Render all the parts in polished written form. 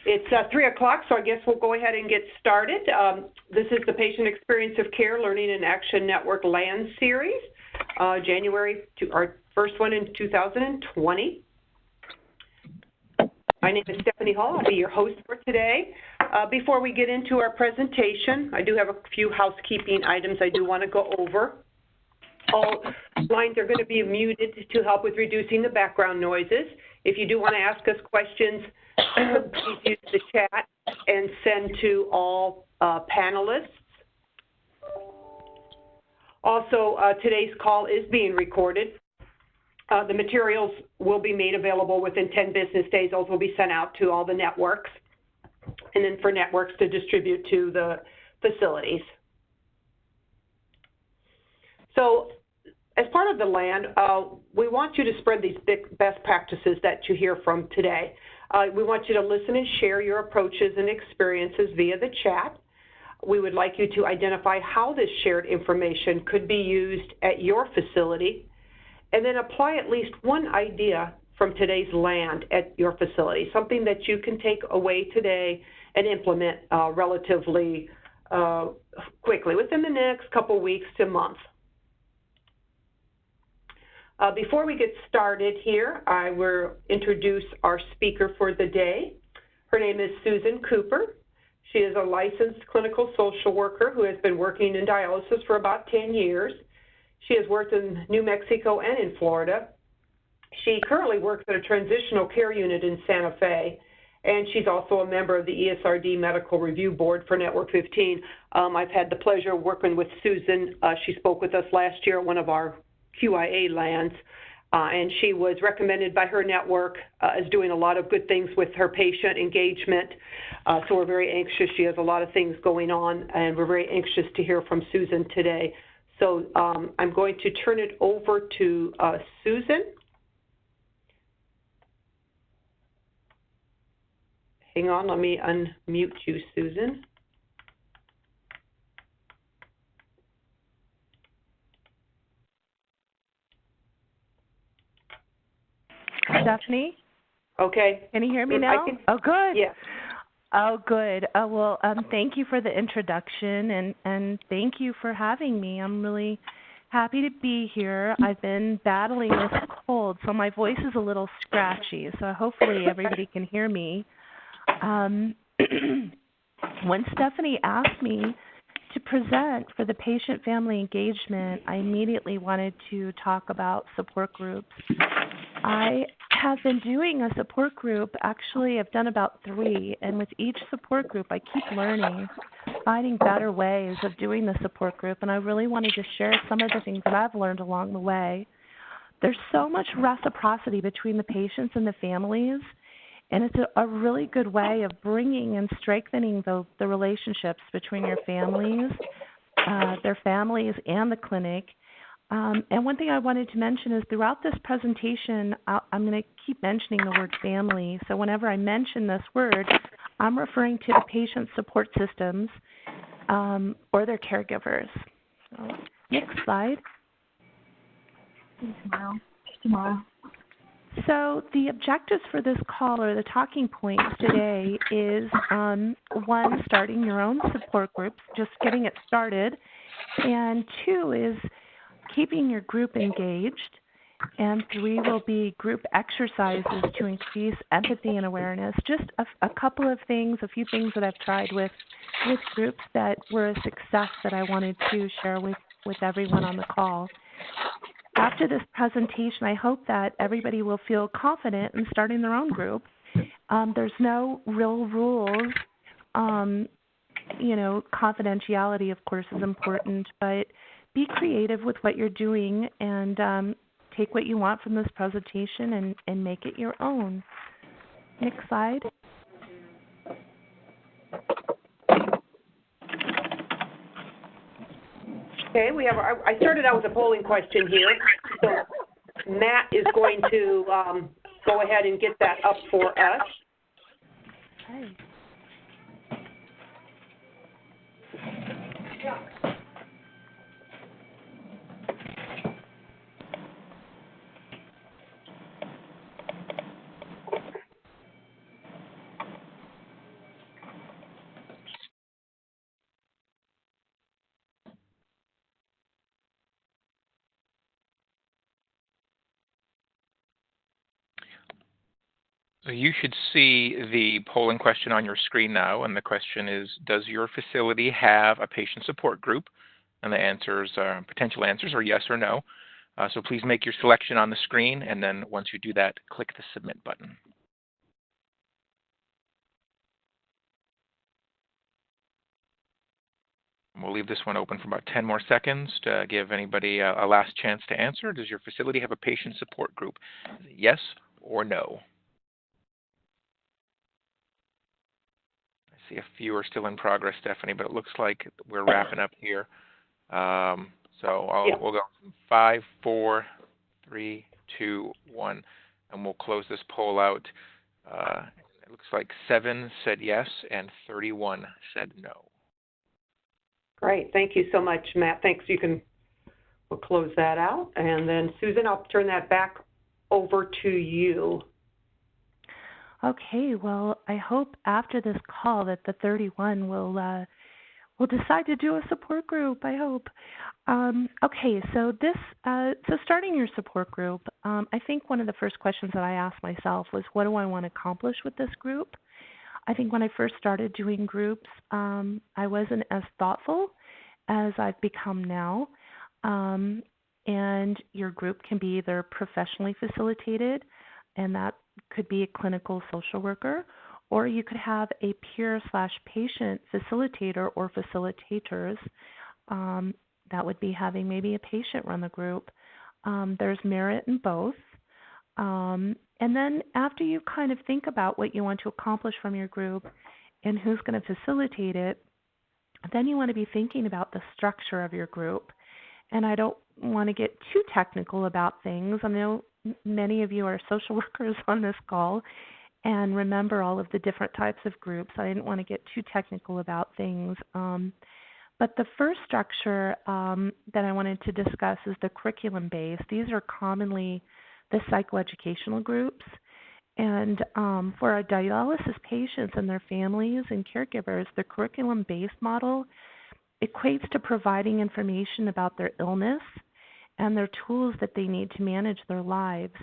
It's 3 o'clock, so I guess we'll go ahead and get started. This is the Patient Experience of Care Learning in Action Network LAN series, January, our first one in 2020. My name is Stephanie Hall. I'll be your host for today. Before we get into our presentation, I do have a few housekeeping items I do want to go over. All lines are going to be muted to help with reducing the background noises. If you do want to ask us questions, please use the chat and send to all panelists. Also, today's call is being recorded. The materials will be made available within 10 business days. Those will be sent out to all the networks, and then for networks to distribute to the facilities. So, as part of the LAN, we want you to spread these best practices that you hear from today. We want you to listen and share your approaches and experiences via the chat. We would like you to identify how this shared information could be used at your facility, and then apply at least one idea from today's LAN at your facility, something that you can take away today and implement relatively quickly within the next couple weeks to months. Before we get started here, I will introduce our speaker for the day. Her name is Susan Cooper. She is a licensed clinical social worker who has been working in dialysis for about 10 years. She has worked in New Mexico and in Florida. She currently works at a transitional care unit in Santa Fe, and she's also a member of the ESRD Medical Review Board for Network 15. I've had the pleasure of working with Susan. She spoke with us last year at one of our QIA LANs, and she was recommended by her network as doing a lot of good things with her patient engagement. So we're very anxious. She has a lot of things going on, and we're very anxious to hear from Susan today. So I'm going to turn it over to Susan. Hang on, let me unmute you, Susan. Stephanie? Okay. Can you hear me now? Oh, good. Yeah. Oh, good. Thank you for the introduction, and thank you for having me. I'm really happy to be here. I've been battling this cold, so my voice is a little scratchy, so hopefully everybody can hear me. When Stephanie asked me to present for the patient family engagement, I immediately wanted to talk about support groups. I have been doing a support group. Actually, I've done about 3, and with each support group, I keep learning, finding better ways of doing the support group, and I really wanted to share some of the things that I've learned along the way. There's so much reciprocity between the patients and the families, and it's a really good way of bringing and strengthening the relationships between your families, their families, and the clinic. And one thing I wanted to mention is throughout this presentation, I'm going to keep mentioning the word family. So whenever I mention this word, I'm referring to the patient support systems or their caregivers. So, next slide. Tomorrow. So the objectives for this call, or the talking points today, is 1, starting your own support groups, just getting it started, and 2 is keeping your group engaged, and 3 will be group exercises to increase empathy and awareness. Just a couple of things, a few things that I've tried with groups that were a success that I wanted to share with everyone on the call. After this presentation, I hope that everybody will feel confident in starting their own group. There's no real rules. Confidentiality, of course, is important, but be creative with what you're doing and take what you want from this presentation and make it your own. Next slide. Okay, I started out with a polling question here. So Matt is going to go ahead and get that up for us. Okay. So you should see the polling question on your screen now, and the question is, does your facility have a patient support group? And the answers, potential answers are yes or no. So please make your selection on the screen, and then once you do that, click the submit button. We'll leave this one open for about 10 more seconds to give anybody a last chance to answer. Does your facility have a patient support group? Yes or no? I see a few are still in progress, Stephanie, but it looks like we're wrapping up here. We'll go 5, 4, 3, 2, 1, and we'll close this poll out. It looks like 7 said yes and 31 said no. Great. Thank you so much, Matt. Thanks. We'll close that out. And then, Susan, I'll turn that back over to you. Okay. Well, I hope after this call that the 31 will decide to do a support group. I hope. Okay. So starting your support group, I think one of the first questions that I asked myself was, what do I want to accomplish with this group? I think when I first started doing groups, I wasn't as thoughtful as I've become now. And your group can be either professionally facilitated, and that could be a clinical social worker, or you could have a peer/patient facilitator or facilitators. That would be having maybe a patient run the group. There's merit in both. And then after you kind of think about what you want to accomplish from your group and who's going to facilitate it, then you want to be thinking about the structure of your group. And I don't want to get too technical about things. I know many of you are social workers on this call and remember all of the different types of groups. I didn't want to get too technical about things. But the first structure that I wanted to discuss is the curriculum-based. These are commonly the psychoeducational groups. And for our dialysis patients and their families and caregivers, the curriculum-based model equates to providing information about their illness and their tools that they need to manage their lives.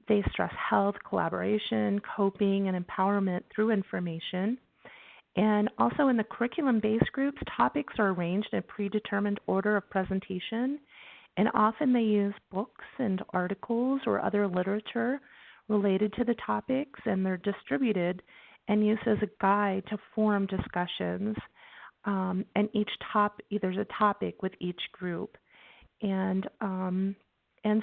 They stress health, collaboration, coping, and empowerment through information. And also in the curriculum-based groups, topics are arranged in a predetermined order of presentation, and often they use books and articles or other literature related to the topics, and they're distributed and used as a guide to form discussions. And there's a topic with each group. And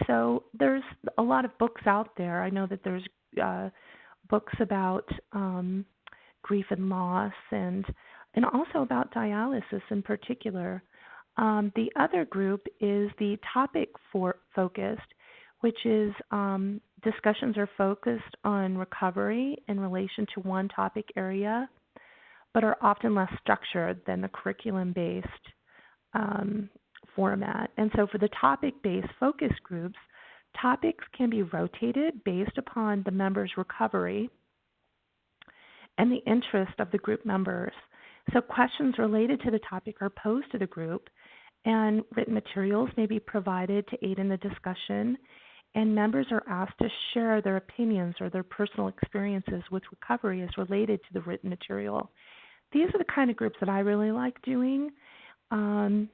so there's a lot of books out there. I know that there's books about grief and loss and also about dialysis in particular. The other group is the topic focused, which is discussions are focused on recovery in relation to one topic area, but are often less structured than the curriculum-based format. And so for the topic-based focus groups, topics can be rotated based upon the members' recovery and the interest of the group members. So questions related to the topic are posed to the group, and written materials may be provided to aid in the discussion, and members are asked to share their opinions or their personal experiences with recovery as related to the written material. These are the kind of groups that I really like doing. And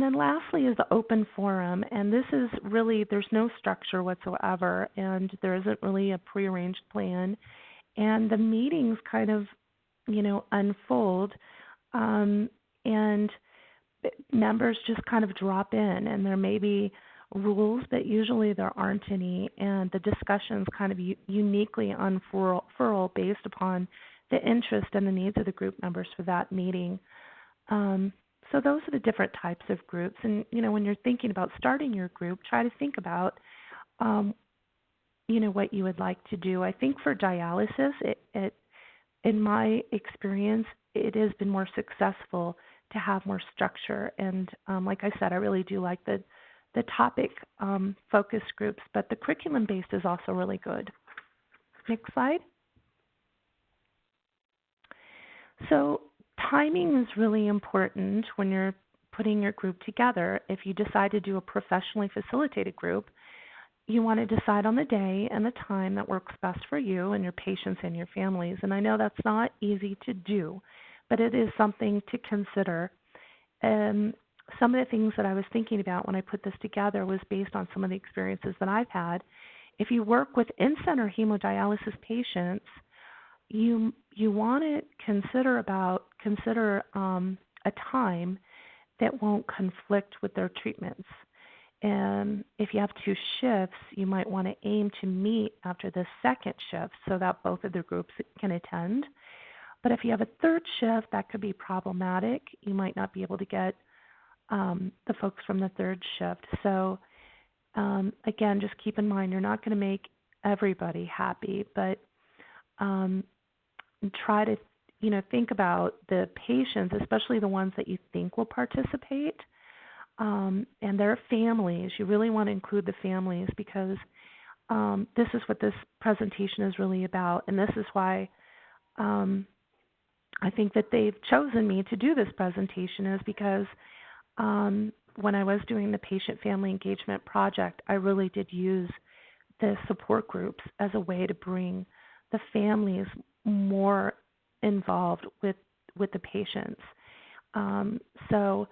then lastly is the open forum, and this is really, there's no structure whatsoever, and there isn't really a prearranged plan, and the meetings kind of, unfold, and members just kind of drop in, and there may be rules, but usually there aren't any, and the discussions kind of uniquely unfurl based upon the interest and the needs of the group members for that meeting. So those are the different types of groups. And, when you're thinking about starting your group, try to think about, what you would like to do. I think for dialysis, in my experience, it has been more successful to have more structure. And like I said, I really do like the topic focus groups, but the curriculum-based is also really good. Next slide. So timing is really important when you're putting your group together. If you decide to do a professionally facilitated group, you want to decide on the day and the time that works best for you and your patients and your families. And I know that's not easy to do, but it is something to consider. Some of the things that I was thinking about when I put this together was based on some of the experiences that I've had. If you work with in-center hemodialysis patients, you want to consider a time that won't conflict with their treatments. And if you have 2 shifts, you might want to aim to meet after the second shift so that both of the groups can attend. But if you have a 3rd shift, that could be problematic. You might not be able to get the folks from the 3rd shift. So again, just keep in mind, you're not going to make everybody happy, but try to think about the patients, especially the ones that you think will participate, and their families. You really want to include the families because this is what this presentation is really about, and this is why I think that they've chosen me to do this presentation is because when I was doing the patient family engagement project, I really did use the support groups as a way to bring the families more involved with the patients. So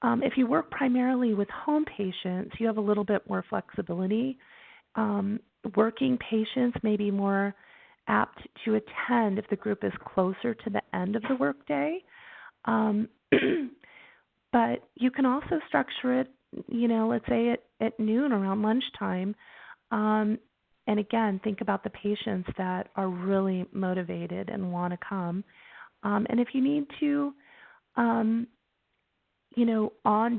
if you work primarily with home patients, you have a little bit more flexibility. Working patients may be more apt to attend if the group is closer to the end of the workday. But you can also structure it, let's say at noon around lunchtime. And again, think about the patients that are really motivated and want to come. And if you need to, on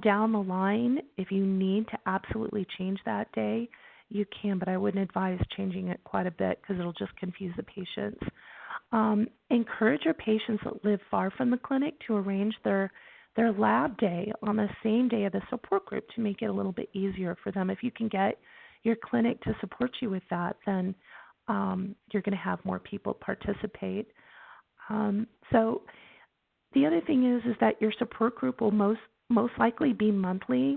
down the line, if you need to absolutely change that day, you can, but I wouldn't advise changing it quite a bit because it'll just confuse the patients. Encourage your patients that live far from the clinic to arrange their lab day on the same day of the support group to make it a little bit easier for them. If you can get your clinic to support you with that, then you're going to have more people participate. So the other thing is that your support group will most likely be monthly,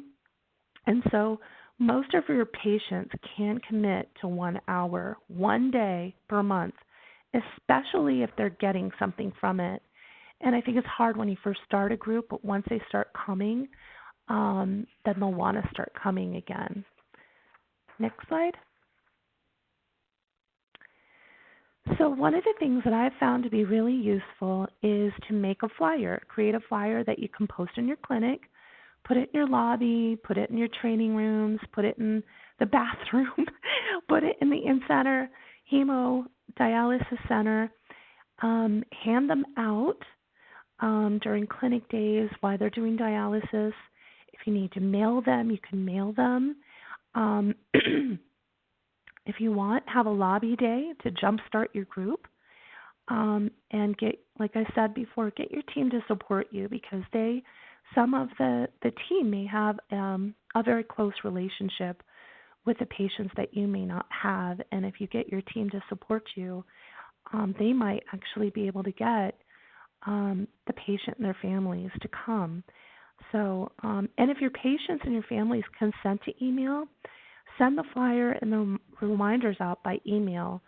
and so most of your patients can commit to 1 hour, 1 day per month, especially if they're getting something from it. And I think it's hard when you first start a group, but once they start coming, then they'll want to start coming again. Next slide. So one of the things that I've found to be really useful is to make a flyer. Create a flyer that you can post in your clinic, put it in your lobby, put it in your training rooms, put it in the bathroom, put it in the in-center hemodialysis center, hand them out during clinic days while they're doing dialysis. If you need to mail them, you can mail them. If you want, have a lobby day to jumpstart your group, and get, like I said before, get your team to support you because some of the team may have a very close relationship with the patients that you may not have, and if you get your team to support you, they might actually be able to get the patient and their families to come. So, and if your patients and your families consent to email, send the flyer and the reminders out by email,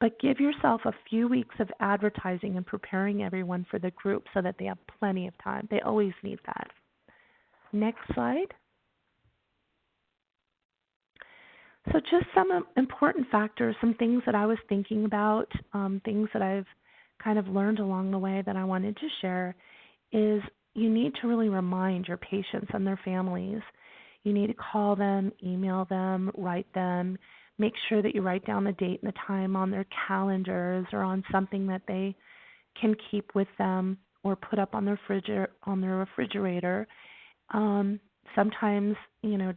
but give yourself a few weeks of advertising and preparing everyone for the group so that they have plenty of time. They always need that. Next slide. So just some important factors, some things that I was thinking about, things that I've kind of learned along the way that I wanted to share is you need to really remind your patients and their families. You need to call them, email them, write them, make sure that you write down the date and the time on their calendars or on something that they can keep with them or put up on their refrigerator. Sometimes,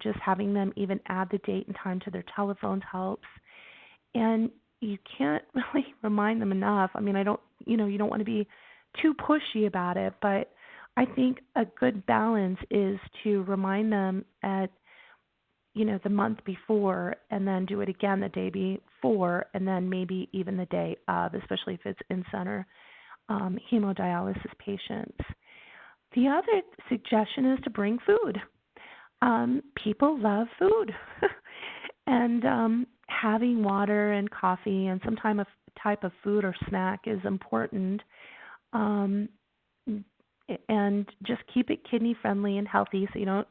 just having them even add the date and time to their telephones helps. And you can't really remind them enough. I mean, you don't want to be too pushy about it, but I think a good balance is to remind them at, the month before and then do it again the day before and then maybe even the day of, especially if it's in-center hemodialysis patients. The other suggestion is to bring food. People love food. And having water and coffee and some type of food or snack is important. And just keep it kidney friendly and healthy so you don't,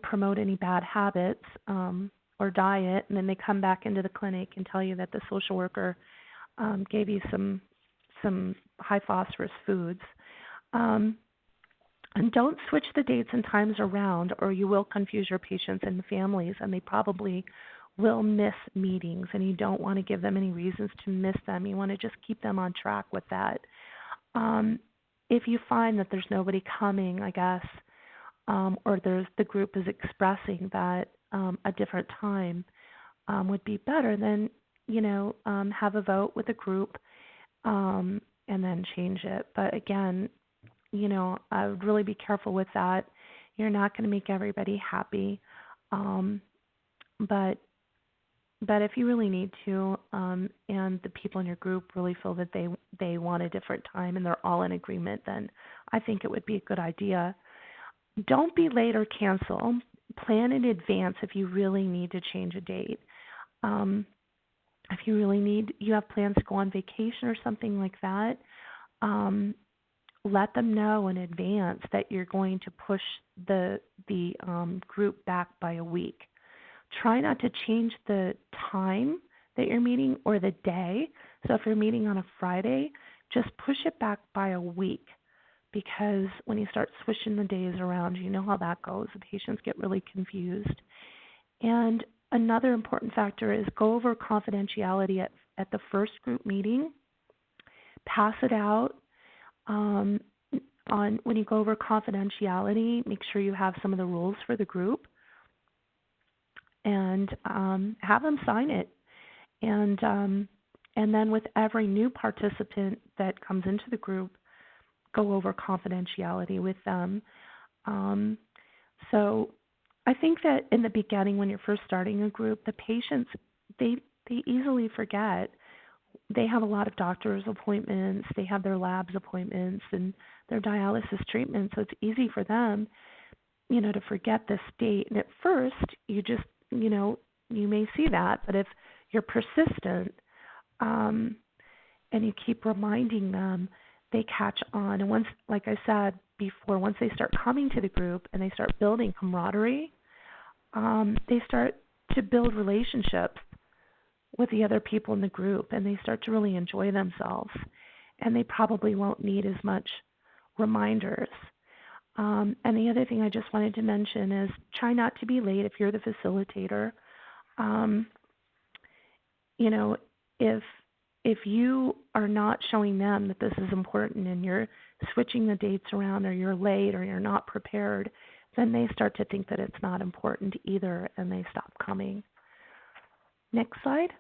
promote any bad habits or diet. And then they come back into the clinic and tell you that the social worker gave you some high phosphorus foods. And don't switch the dates and times around, or you will confuse your patients and the families, and they probably will miss meetings, and you don't want to give them any reasons to miss them. You want to just keep them on track with that. If you find that there's nobody coming, I guess, or the group is expressing that a different time would be better, then, have a vote with the group and then change it. But again, I would really be careful with that. You're not going to make everybody happy. But if you really need to, and the people in your group really feel that they want a different time and they're all in agreement, then I think it would be a good idea. Don't be late or cancel. Plan in advance if you really need to change a date. If you have plans to go on vacation or something like that, let them know in advance that you're going to push the group back by a week. Try not to change the time that you're meeting or the day. So if you're meeting on a Friday, just push it back by a week, because when you start switching the days around, you know how that goes. The patients get really confused. And another important factor is go over confidentiality at the first group meeting. Pass it out. When you go over confidentiality, make sure you have some of the rules for the group and have them sign it. And then with every new participant that comes into the group, go over confidentiality with them. So I think that in the beginning, when you're first starting a group, the patients, they easily forget. They have a lot of doctor's appointments, they have their labs appointments and their dialysis treatment, so it's easy for them, to forget this date. And at first, you just, you may see that, but if you're persistent and you keep reminding them, they catch on. And once, like I said before, once they start coming to the group and they start building camaraderie, they start to build relationships with the other people in the group, and they start to really enjoy themselves, and they probably won't need as much reminders. And the other thing I just wanted to mention is try not to be late if you're the facilitator. If you are not showing them that this is important and you're switching the dates around, or you're late, or you're not prepared, then they start to think that it's not important either, and they stop coming. Next slide.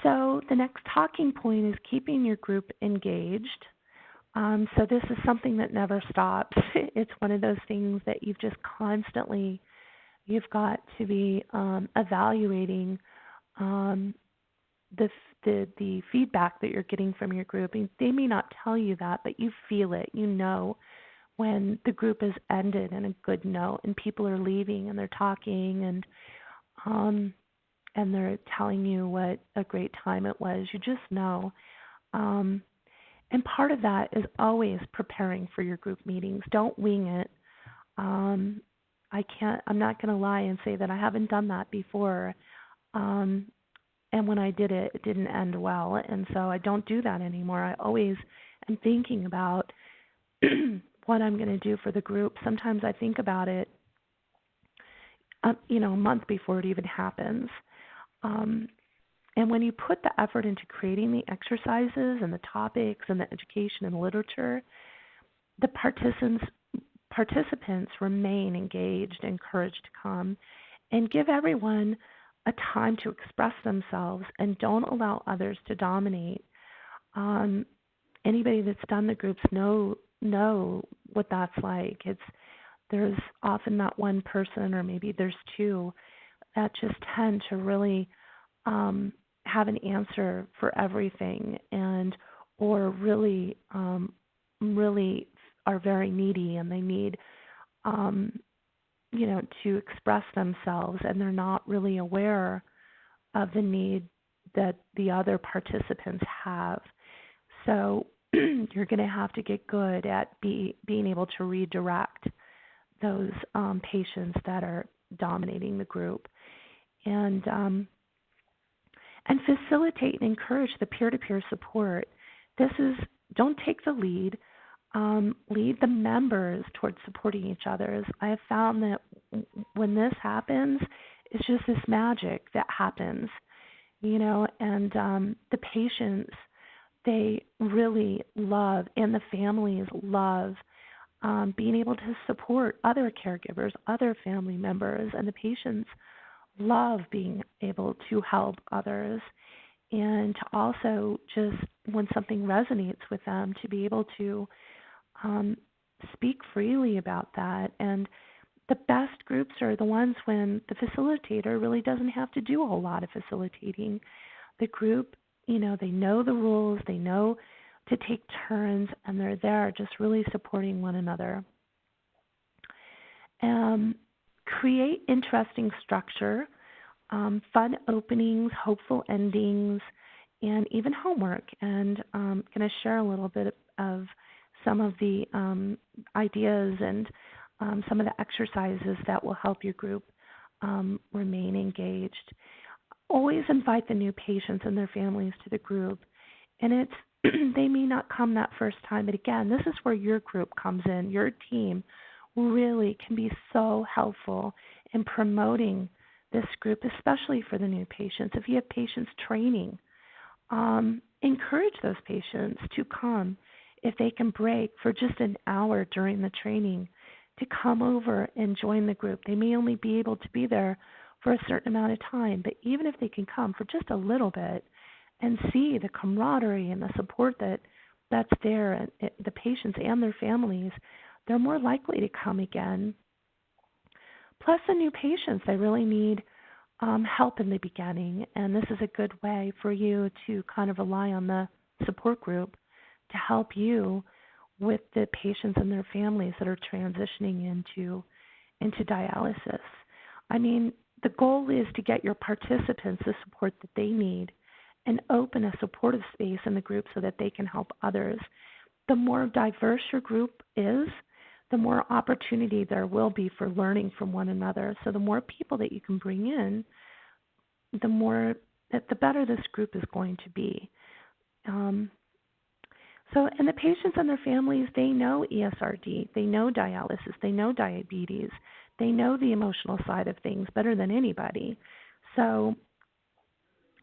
So the next talking point is keeping your group engaged. So this is something that never stops. It's one of those things that you've got to be evaluating the feedback that you're getting from your group. And they may not tell you that, but you feel it. You know when the group has ended in a good note and people are leaving and they're talking and they're telling you what a great time it was. You just know. And part of that is always preparing for your group meetings. Don't wing it. I'm not going to lie and say that I haven't done that before. And when I did it, it didn't end well. And so I don't do that anymore. I always am thinking about what I'm going to do for the group. Sometimes I think about it, a month before it even happens. And when you put the effort into creating the exercises and the topics and the education and literature, the participants remain engaged, encouraged to come, and give everyone a time to express themselves, and don't allow others to dominate. Anybody that's done the groups know what that's like. There's often not one person, or maybe there's two, that just tend to really have an answer for everything, or really are very needy, and they need to express themselves, and they're not really aware of the need that the other participants have. So you're going to have to get good at being able to redirect those patients that are dominating the group, and facilitate and encourage the peer-to-peer support. Don't take the lead. Lead the members towards supporting each other. I have found that when this happens, it's just this magic that happens, and the patients, they really love, and the families love being able to support other caregivers, other family members, and the patients love being able to help others, and to also just, when something resonates with them, to be able to speak freely about that. And the best groups are the ones when the facilitator really doesn't have to do a whole lot of facilitating. The group, they know the rules, they know to take turns, and they're there just really supporting one another. Create interesting structure, fun openings, hopeful endings, and even homework. And I'm going to share a little bit of some of the ideas and some of the exercises that will help your group remain engaged. Always invite the new patients and their families to the group. And they may not come that first time, but again, this is where your group comes in. Your team really can be so helpful in promoting this group, especially for the new patients. If you have patients training, encourage those patients to come, if they can break for just an hour during the training, to come over and join the group. They may only be able to be there for a certain amount of time, but even if they can come for just a little bit and see the camaraderie and the support that's there, and the patients and their families, they're more likely to come again. Plus, the new patients, they really need help in the beginning, and this is a good way for you to kind of rely on the support group to help you with the patients and their families that are transitioning into dialysis. I mean, the goal is to get your participants the support that they need and open a supportive space in the group so that they can help others. The more diverse your group is, the more opportunity there will be for learning from one another. So the more people that you can bring in, the better this group is going to be. And the patients and their families, they know ESRD, they know dialysis, they know diabetes, they know the emotional side of things better than anybody. So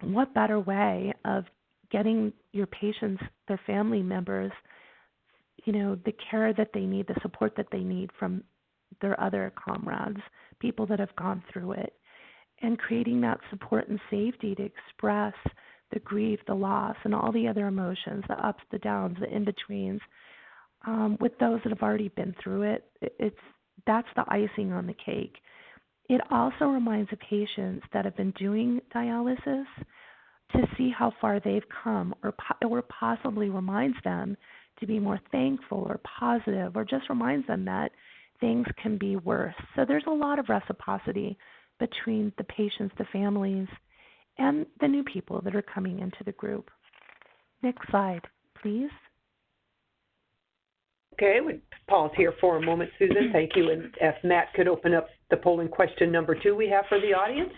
what better way of getting your patients, their family members, the care that they need, the support that they need from their other comrades, people that have gone through it, and creating that support and safety to express the grief, the loss, and all the other emotions, the ups, the downs, the in-betweens, with those that have already been through it. That's the icing on the cake. It also reminds the patients that have been doing dialysis to see how far they've come, or possibly reminds them to be more thankful or positive, or just reminds them that things can be worse. So there's a lot of reciprocity between the patients, the families, and the new people that are coming into the group. Next slide, please. Okay, we pause here for a moment, Susan. Thank you. And if Matt could open up the polling question number 2 we have for the audience.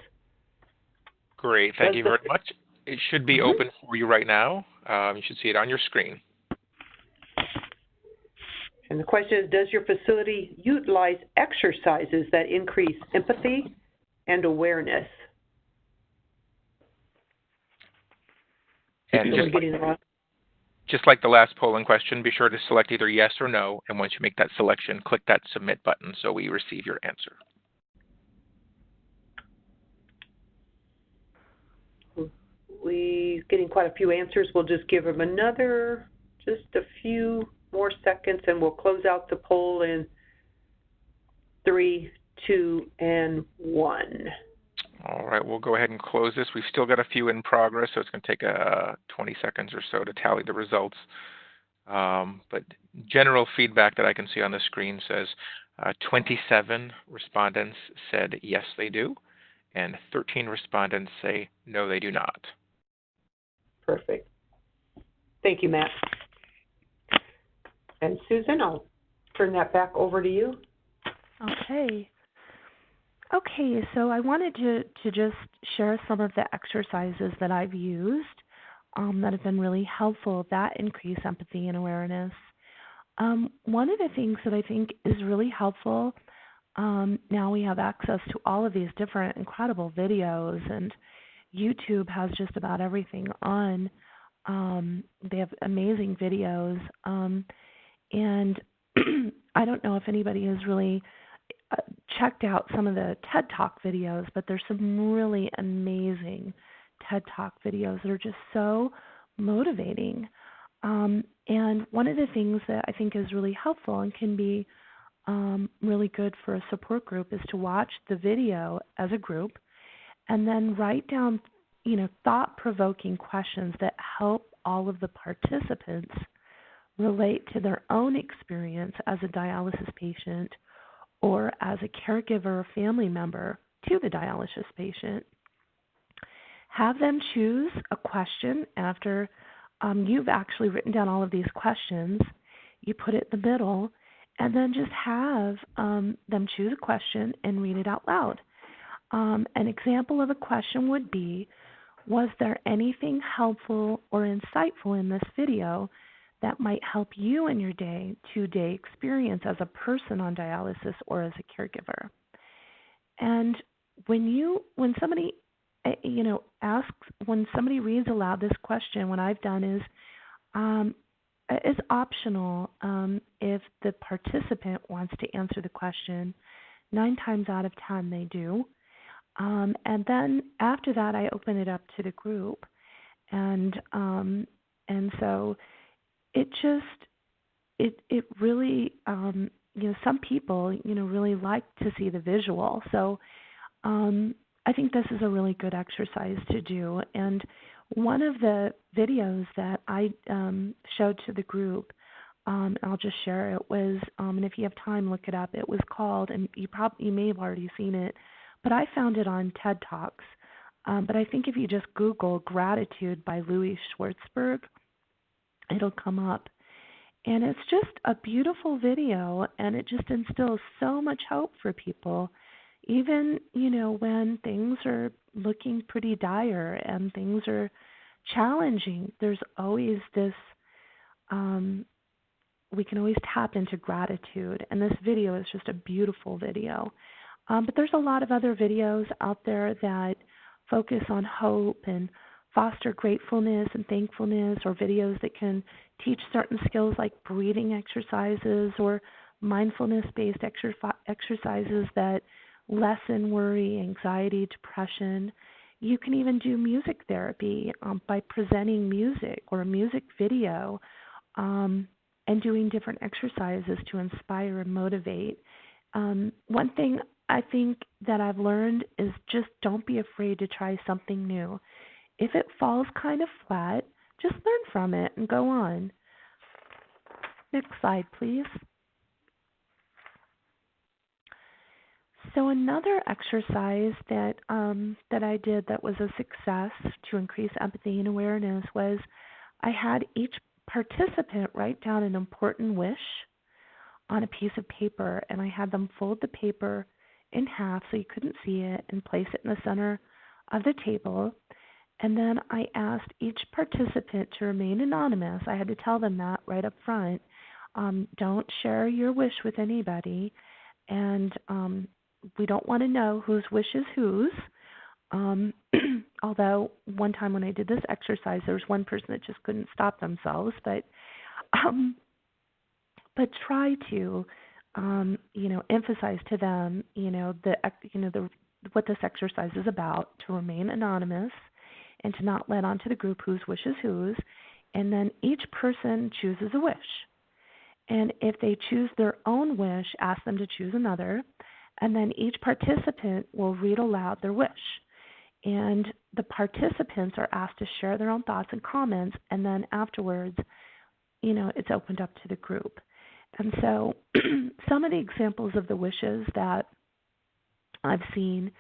Great, thank you very much. It should be open for you right now. You should see it on your screen. And the question is, does your facility utilize exercises that increase empathy and awareness? And just like the last polling question, be sure to select either yes or no, and once you make that selection, click that submit button so we receive your answer. We're getting quite a few answers. We'll just give them just a few more seconds, and we'll close out the poll in 3, 2, and 1. All right, we'll go ahead and close this. We've still got a few in progress, so it's going to take 20 seconds or so to tally the results. But general feedback that I can see on the screen says 27 respondents said yes, they do, and 13 respondents say no, they do not. Perfect. Thank you, Matt. And Susan, I'll turn that back over to you. Okay. Okay, so I wanted to just share some of the exercises that I've used that have been really helpful that increase empathy and awareness. One of the things that I think is really helpful, now we have access to all of these different incredible videos, and YouTube has just about everything on. They have amazing videos, and I don't know if anybody has really checked out some of the TED Talk videos, but there's some really amazing TED Talk videos that are just so motivating. And one of the things that I think is really helpful and can be really good for a support group is to watch the video as a group and then write down, thought-provoking questions that help all of the participants relate to their own experience as a dialysis patient or as a caregiver or family member to the dialysis patient. Have them choose a question after you've actually written down all of these questions. You put it in the middle, and then just have them choose a question and read it out loud. An example of a question would be, was there anything helpful or insightful in this video that might help you in your day-to-day experience as a person on dialysis or as a caregiver? And when somebody when somebody reads aloud this question, what I've done is optional if the participant wants to answer the question. 9 times out of 10 they do. And then after that, I open it up to the group, and so it really some people really like to see the visual. So I think this is a really good exercise to do. And one of the videos that I showed to the group, I'll just share it, was, and if you have time, look it up. It was called, and you may have already seen it, but I found it on TED Talks. But I think if you just Google Gratitude by Louis Schwartzberg, it'll come up. And it's just a beautiful video, and it just instills so much hope for people. Even, when things are looking pretty dire and things are challenging, there's always this, we can always tap into gratitude. And this video is just a beautiful video. But there's a lot of other videos out there that focus on hope and foster gratefulness and thankfulness, or videos that can teach certain skills like breathing exercises or mindfulness-based exercises that lessen worry, anxiety, depression. You can even do music therapy by presenting music or a music video and doing different exercises to inspire and motivate. One thing I think that I've learned is just don't be afraid to try something new. If it falls kind of flat, just learn from it and go on. Next slide, please. So another exercise that I did that was a success to increase empathy and awareness was I had each participant write down an important wish on a piece of paper, and I had them fold the paper in half so you couldn't see it and place it in the center of the table. And then I asked each participant to remain anonymous. I had to tell them that right up front. Don't share your wish with anybody, and we don't want to know whose wish is whose. Although one time when I did this exercise, there was one person that just couldn't stop themselves. But try to, emphasize to them, what this exercise is about, to remain anonymous and to not let onto the group whose wish is whose. And then each person chooses a wish. And if they choose their own wish, ask them to choose another. And then each participant will read aloud their wish. And the participants are asked to share their own thoughts and comments. And then afterwards, it's opened up to the group. And so some of the examples of the wishes that I've seen,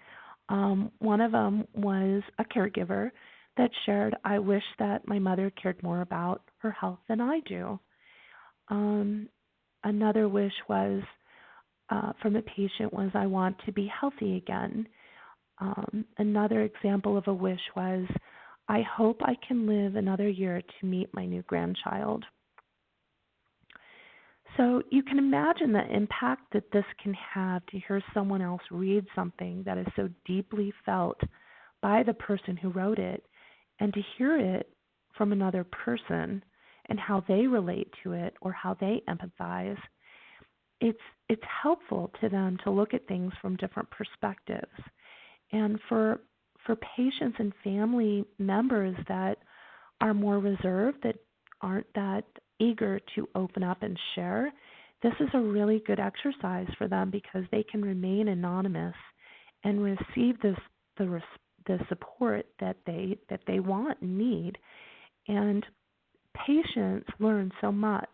one of them was a caregiver that shared, I wish that my mother cared more about her health than I do. Another wish was from a patient was, I want to be healthy again. Another example of a wish was, I hope I can live another year to meet my new grandchild. So you can imagine the impact that this can have to hear someone else read something that is so deeply felt by the person who wrote it, and to hear it from another person and how they relate to it or how they empathize. It's helpful to them to look at things from different perspectives. And for patients and family members that are more reserved, that aren't that eager to open up and share, this is a really good exercise for them because they can remain anonymous and receive the support that they want and need. And patients learn so much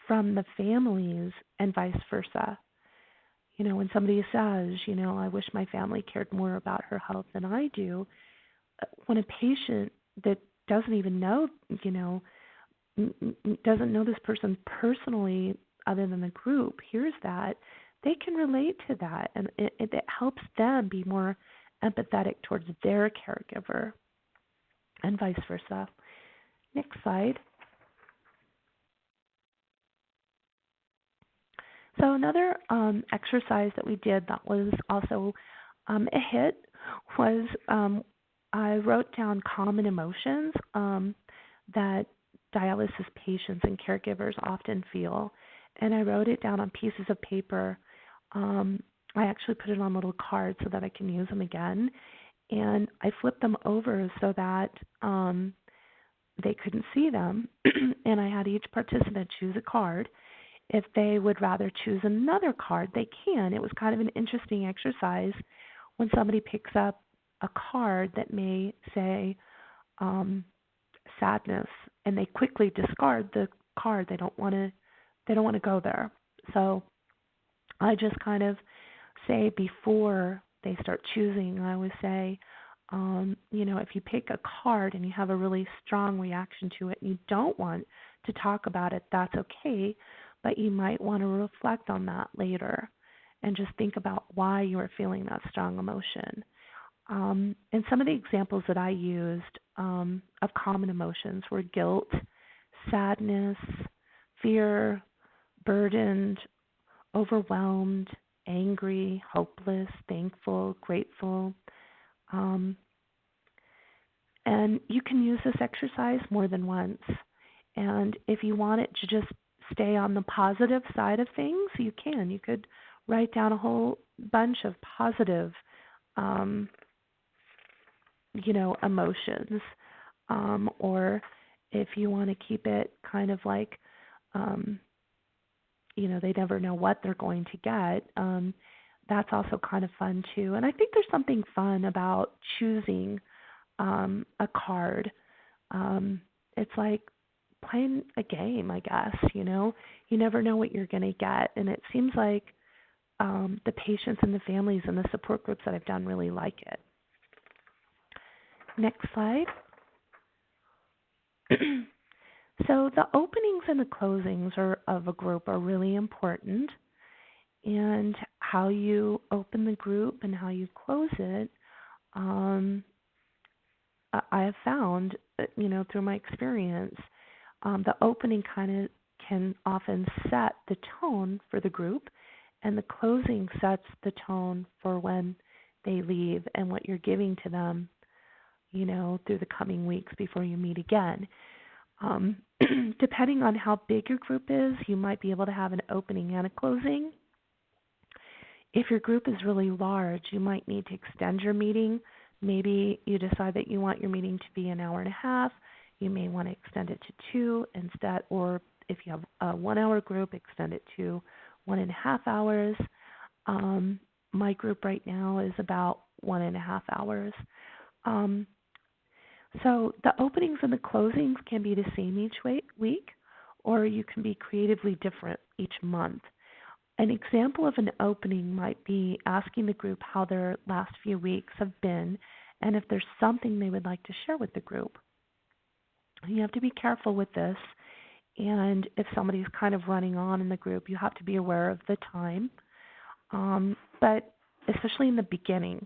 from the families and vice versa. You know, when somebody says, I wish my family cared more about her health than I do, when a patient that doesn't even know, doesn't know this person personally other than the group hears that, they can relate to that, and it helps them be more empathetic towards their caregiver and vice versa. Next slide. So another exercise that we did that was also a hit was I wrote down common emotions that dialysis patients and caregivers often feel, and I wrote it down on pieces of paper. I actually put it on little cards so that I can use them again, and I flipped them over so that they couldn't see them, and I had each participant choose a card. If they would rather choose another card, they can. It was kind of an interesting exercise when somebody picks up a card that may say sadness, and they quickly discard the card. They don't want to go there. So I just kind of say before they start choosing, I would say, if you pick a card and you have a really strong reaction to it and you don't want to talk about it, that's okay. But you might want to reflect on that later and just think about why you are feeling that strong emotion. And some of the examples that I used of common emotions were guilt, sadness, fear, burdened, overwhelmed, angry, hopeless, thankful, grateful. And you can use this exercise more than once. And if you want it to just stay on the positive side of things, you can. You could write down a whole bunch of positive, emotions. Or if you want to keep it kind of like, they never know what they're going to get, that's also kind of fun too. And I think there's something fun about choosing a card. It's like playing a game, I guess, You never know what you're going to get. And it seems like the patients and the families and the support groups that I've done really like it. Next slide. So the openings and the closings of a group are really important. And how you open the group and how you close it, I have found, through my experience, the opening kind of can often set the tone for the group, and the closing sets the tone for when they leave and what you're giving to them, through the coming weeks before you meet again. Depending on how big your group is, you might be able to have an opening and a closing. If your group is really large, you might need to extend your meeting. Maybe you decide that you want your meeting to be an hour and a half. You may want to extend it to 2 instead, or if you have a 1-hour group, extend it to 1.5 hours. My group right now is about 1.5 hours. So the openings and the closings can be the same each week, or you can be creatively different each month. An example of an opening might be asking the group how their last few weeks have been and if there's something they would like to share with the group. You have to be careful with this, and if somebody's kind of running on in the group, you have to be aware of the time, but especially in the beginning.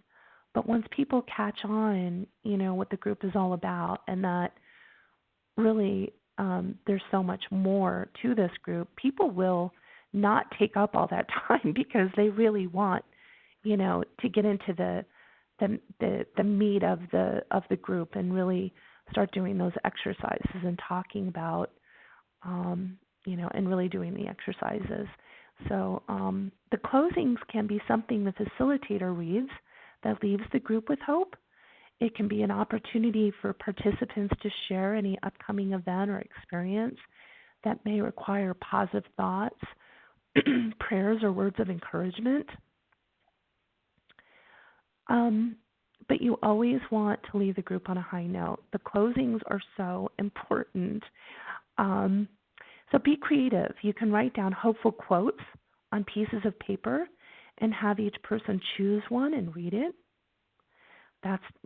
But once people catch on, what the group is all about, and that really there's so much more to this group, people will not take up all that time because they really want, to get into the meat of the group and really start doing those exercises and talking about, and really doing the exercises. So the closings can be something the facilitator reads that leaves the group with hope. It can be an opportunity for participants to share any upcoming event or experience that may require positive thoughts, prayers, or words of encouragement. But you always want to leave the group on a high note. The closings are so important. So be creative. You can write down hopeful quotes on pieces of paper and have each person choose one and read it.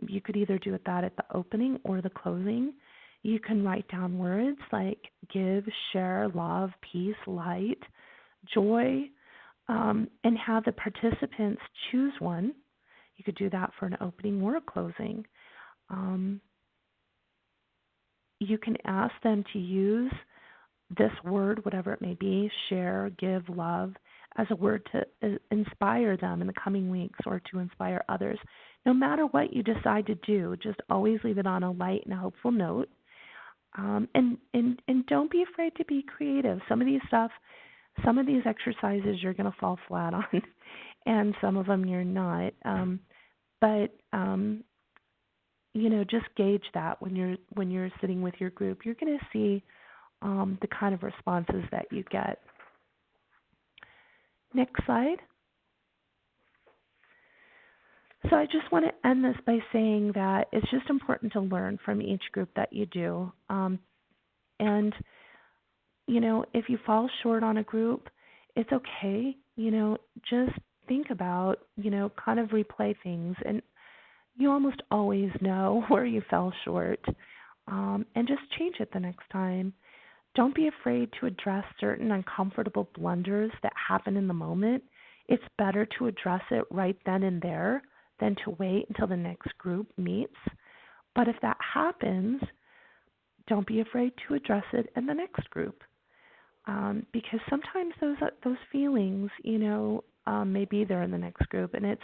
You could either do that at the opening or the closing. You can write down words like give, share, love, peace, light, joy, and have the participants choose one. You could do that for an opening or a closing. You can ask them to use this word, whatever it may be, share, give, love, as a word to inspire them in the coming weeks or to inspire others. No matter what you decide to do, just always leave it on a light and a hopeful note. And don't be afraid to be creative. Some of these exercises you're going to fall flat on, and some of them you're not. But just gauge that when you're sitting with your group. You're going to see the kind of responses that you get. Next slide. So I just want to end this by saying that it's just important to learn from each group that you do. And, if you fall short on a group, it's okay. Just think about, kind of replay things. And you almost always know where you fell short. And just change it the next time. Don't be afraid to address certain uncomfortable blunders that happen in the moment. It's better to address it right then and there than to wait until the next group meets. But if that happens, don't be afraid to address it in the next group. Because sometimes those feelings, may be there in the next group. And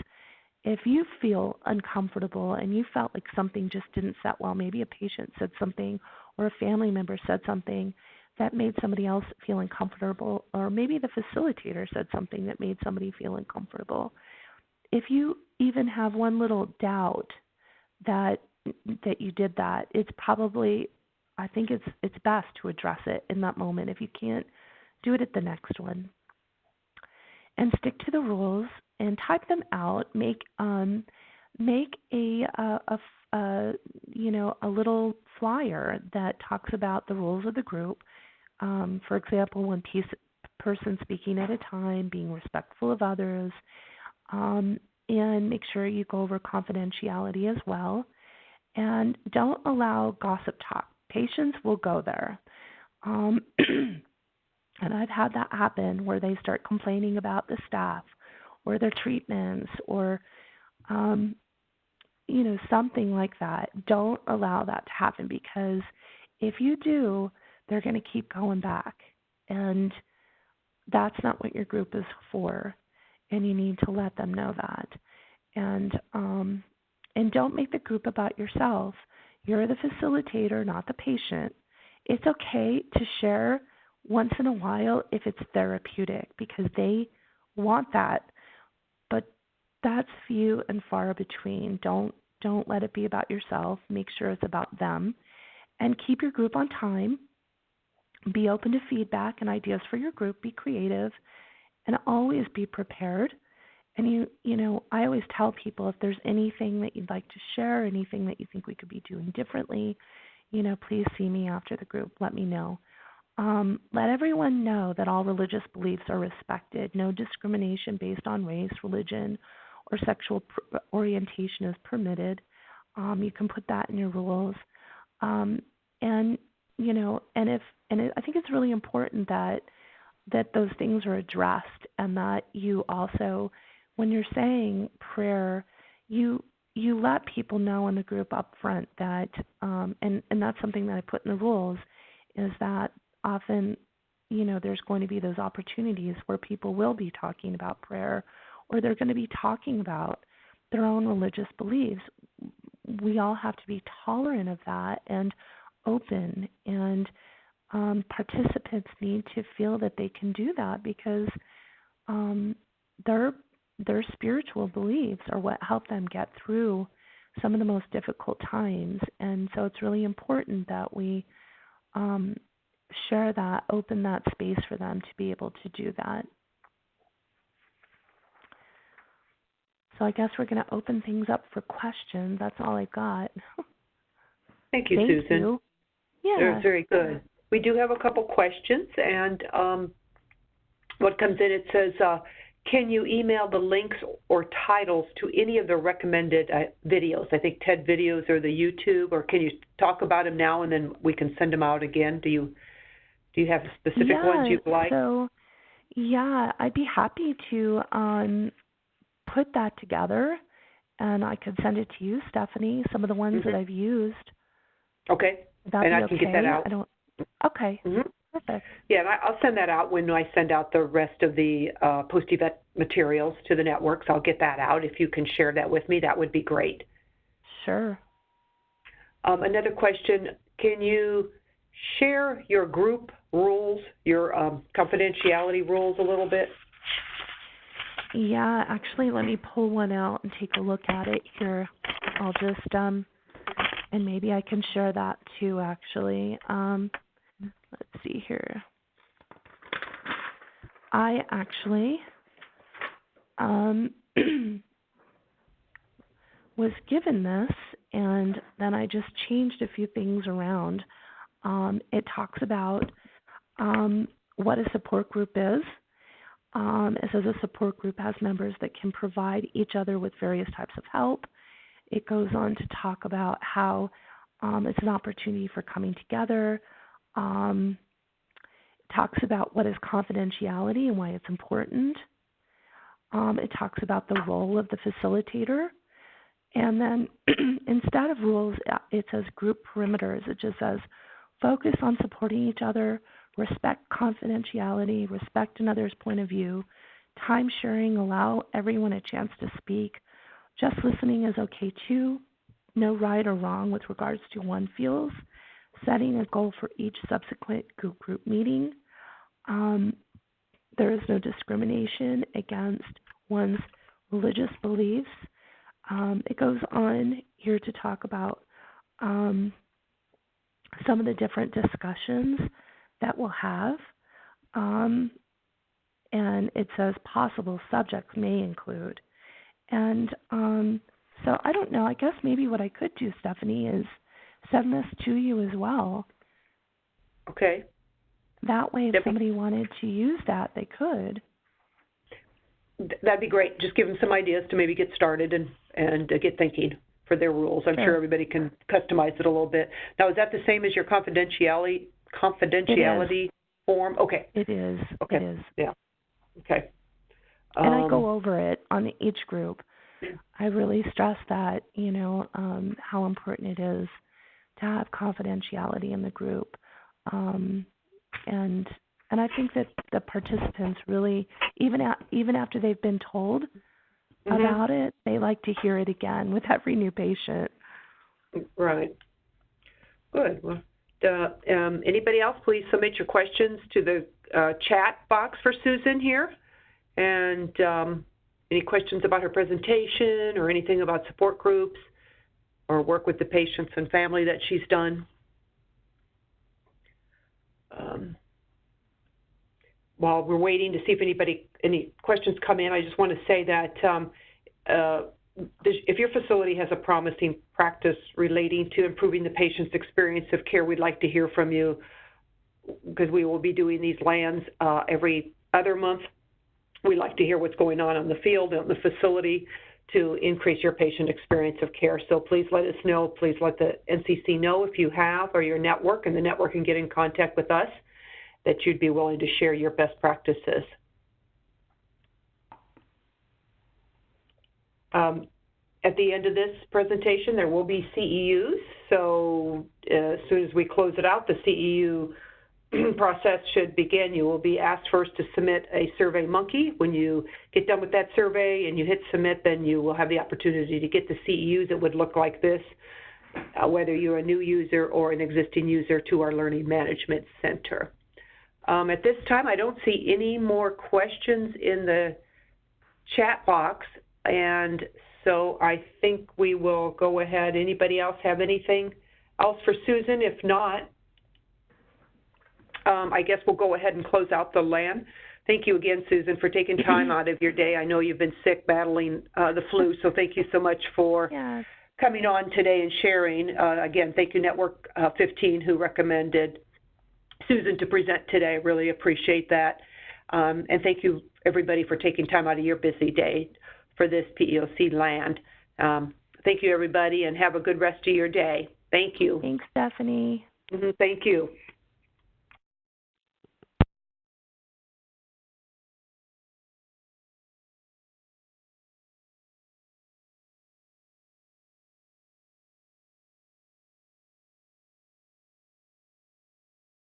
if you feel uncomfortable and you felt like something just didn't set well, maybe a patient said something or a family member said something that made somebody else feel uncomfortable, or maybe the facilitator said something that made somebody feel uncomfortable. If you even have one little doubt that you did that, it's probably, I think it's best to address it in that moment. If you can't, do it at the next one. And stick to the rules and type them out. Make a little flyer that talks about the rules of the group. For example, one person speaking at a time, being respectful of others, and make sure you go over confidentiality as well. And don't allow gossip talk. Patients will go there. And I've had that happen where they start complaining about the staff or their treatments or, something like that. Don't allow that to happen, because if you do, they're going to keep going back. And that's not what your group is for. And you need to let them know that. And don't make the group about yourself. You're the facilitator, not the patient. It's okay to share once in a while if it's therapeutic, because they want that. But that's few and far between. Don't let it be about yourself. Make sure it's about them. And keep your group on time. Be open to feedback and ideas for your group. Be creative. And always be prepared. And I always tell people, if there's anything that you'd like to share, anything that you think we could be doing differently, please see me after the group. Let me know. let everyone know that all religious beliefs are respected. No discrimination based on race, religion, or sexual orientation is permitted. You can put that in your rules. And you know, and I think it's really important that those things are addressed, and that you also, when you're saying prayer, you let people know in the group up front that, and that's something that I put in the rules, is that often, you know, there's going to be those opportunities where people will be talking about prayer, or they're going to be talking about their own religious beliefs. We all have to be tolerant of that and open, and participants need to feel that they can do that, because their spiritual beliefs are what help them get through some of the most difficult times. And so it's really important that we share that, open that space for them to be able to do that. So I guess we're going to open things up for questions. That's all I got. Thank you, Thank Susan. you. Yeah. Very, very good. We do have a couple questions, and what comes in, it says, can you email the links or titles to any of the recommended videos? I think TED videos or the YouTube, or can you talk about them now and then we can send them out again? Do you have specific ones you'd like? So, yeah, I'd be happy to put that together, and I could send it to you, Stephanie, some of the ones that I've used. Okay. And I can get that out. Okay. Perfect. Yeah, and I'll send that out when I send out the rest of the post-event materials to the networks. I'll get that out. If you can share that with me, that would be great. Sure. Another question, can you share your group rules, your confidentiality rules a little bit? Yeah, actually, let me pull one out and take a look at it here. I'll just, and maybe I can share that too, actually. Let's see here. I actually was given this, and then I just changed a few things around. It talks about what a support group is. It says a support group has members that can provide each other with various types of help. It goes on to talk about how it's an opportunity for coming together. It talks about what is confidentiality and why it's important. It talks about the role of the facilitator. And then instead of rules, it says group perimeters. It just says focus on supporting each other, respect confidentiality, respect another's point of view, time sharing, allow everyone a chance to speak. Just listening is okay too. No right or wrong with regards to one feels. Setting a goal for each subsequent group meeting. There is no discrimination against one's religious beliefs. It goes on here to talk about some of the different discussions that we'll have. And it says possible subjects may include. And so I don't know. I guess maybe what I could do, Stephanie, is send this to you as well. Okay. That way, if somebody wanted to use that, they could. That'd be great. Just give them some ideas to maybe get started and get thinking for their rules. I'm sure everybody can customize it a little bit. Now, is that the same as your confidentiality form? Okay. It is. Okay. It is. Yeah. Okay. And I go over it on each group. I really stress that, how important it is to have confidentiality in the group. And I think that the participants really, even after they've been told about it, they like to hear it again with every new patient. Right. Good. Well, anybody else, please submit your questions to the chat box for Susan here. And any questions about her presentation or anything about support groups or work with the patients and family that she's done. While we're waiting to see if any questions come in, I just want to say that if your facility has a promising practice relating to improving the patient's experience of care, we'd like to hear from you. because we will be doing these LANs every other month. We like to hear what's going on in the field, in the facility, to increase your patient experience of care. So please let us know. Please let the NCC know if you have, or your network, and the network can get in contact with us, that you'd be willing to share your best practices. At the end of this presentation, there will be CEUs. So as soon as we close it out, the CEU process should begin. You will be asked first to submit a Survey Monkey. When you get done with that survey and you hit submit, then you will have the opportunity to get the CEUs. It would look like this, whether you're a new user or an existing user, to our Learning Management Center. At this time, I don't see any more questions in the chat box, and so I think we will go ahead. Anybody else have anything else for Susan? If not, I guess we'll go ahead and close out the LAN. Thank you again, Susan, for taking time out of your day. I know you've been sick battling the flu, so thank you so much for coming on today and sharing. Again, thank you, Network 15, who recommended Susan to present today. I really appreciate that. And thank you, everybody, for taking time out of your busy day for this PEOC LAN. Thank you, everybody, and have a good rest of your day. Thank you. Thanks, Stephanie. Thank you.